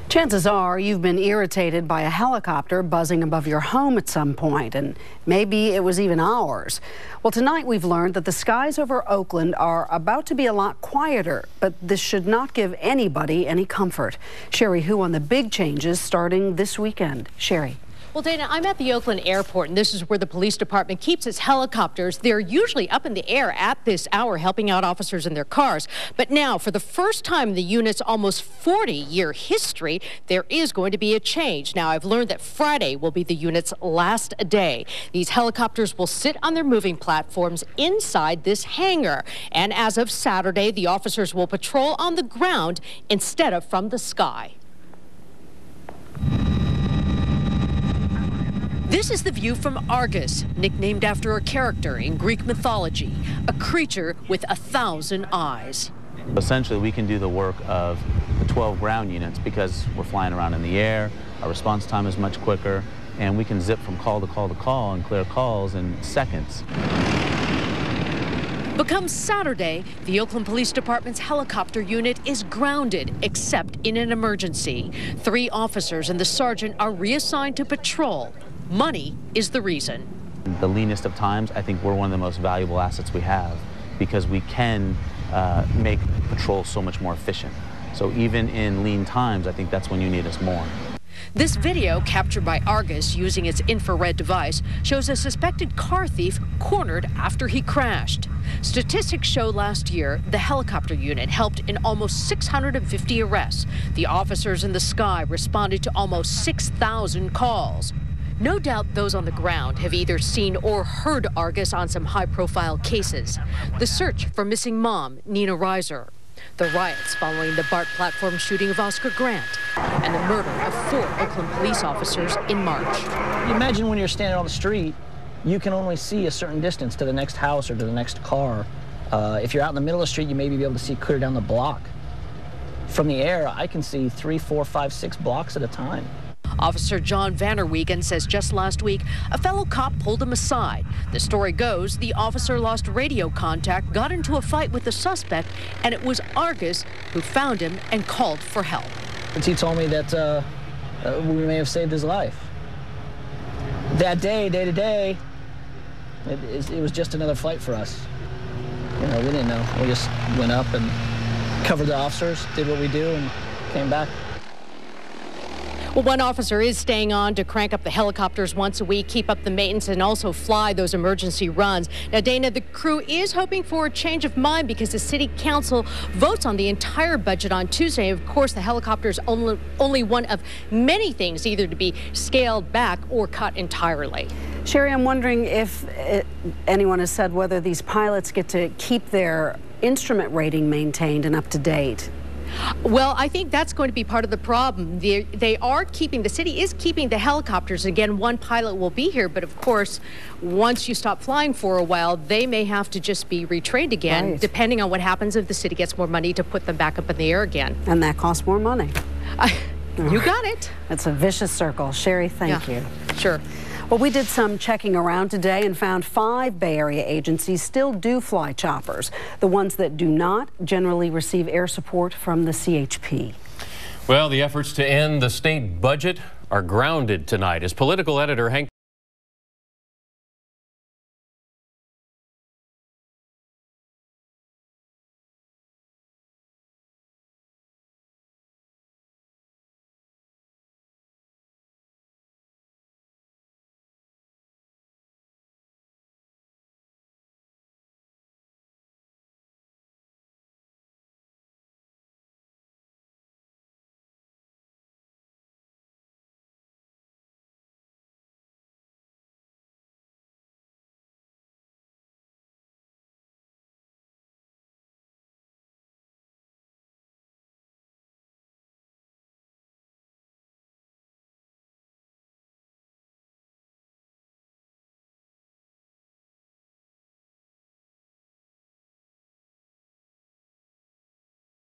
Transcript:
Chances are you've been irritated by a helicopter buzzing above your home at some point, and maybe it was even ours. Well, tonight we've learned that the skies over Oakland are about to be a lot quieter, but this should not give anybody any comfort. Sherry Hu on the big changes starting this weekend. Sherry. Well, Dana, I'm at the Oakland airport, and this is where the police department keeps its helicopters. They're usually up in the air at this hour, helping out officers in their cars. But now, for the first time in the unit's almost 40-year history, there is going to be a change. Now, I've learned that Friday will be the unit's last day. These helicopters will sit on their moving platforms inside this hangar. And as of Saturday, the officers will patrol on the ground instead of from the sky. This is the view from Argus, nicknamed after a character in Greek mythology, a creature with 1,000 eyes. Essentially, we can do the work of the 12 ground units because we're flying around in the air, our response time is much quicker, and we can zip from call to call to call and clear calls in seconds. But come Saturday, the Oakland Police Department's helicopter unit is grounded, except in an emergency. 3 officers and the sergeant are reassigned to patrol. Money is the reason. The leanest of times, I think we're one of the most valuable assets we have because we can make patrol so much more efficient. So even in lean times, I think that's when you need us more. This video, captured by Argus using its infrared device, shows a suspected car thief cornered after he crashed. Statistics show last year the helicopter unit helped in almost 650 arrests. The officers in the sky responded to almost 6,000 calls. No doubt those on the ground have either seen or heard Argus on some high-profile cases. The search for missing mom, Nina Reiser. The riots following the BART platform shooting of Oscar Grant. And the murder of 4 Oakland police officers in March. Imagine when you're standing on the street, you can only see a certain distance to the next house or to the next car. If you're out in the middle of the street, you may be able to see clear down the block. From the air, I can see 3, 4, 5, 6 blocks at a time. Officer John Vanderwegen says just last week, a fellow cop pulled him aside. The story goes, the officer lost radio contact, got into a fight with the suspect, and it was Argus who found him and called for help. He told me that we may have saved his life. That day to day, it was just another fight for us. You know, we didn't know. We just went up and covered the officers, did what we do, and came back. Well, one officer is staying on to crank up the helicopters once a week, keep up the maintenance, and also fly those emergency runs. Now, Dana, the crew is hoping for a change of mind because the city council votes on the entire budget on Tuesday. Of course, the helicopter is only one of many things either to be scaled back or cut entirely. Sherry, I'm wondering if anyone has said whether these pilots get to keep their instrument rating maintained and up to date. Well, I think that's going to be part of the problem. The city is keeping the helicopters. Again, one pilot will be here, but of course, once you stop flying for a while, they may have to just be retrained again, right, depending on what happens if the city gets more money to put them back up in the air again. And that costs more money. You got it. It's a vicious circle. Sherry, thank you. Sure. Well, we did some checking around today and found 5 Bay Area agencies still do fly choppers. The ones that do not generally receive air support from the CHP. Well, the efforts to end the state budget are grounded tonight as political editor Hank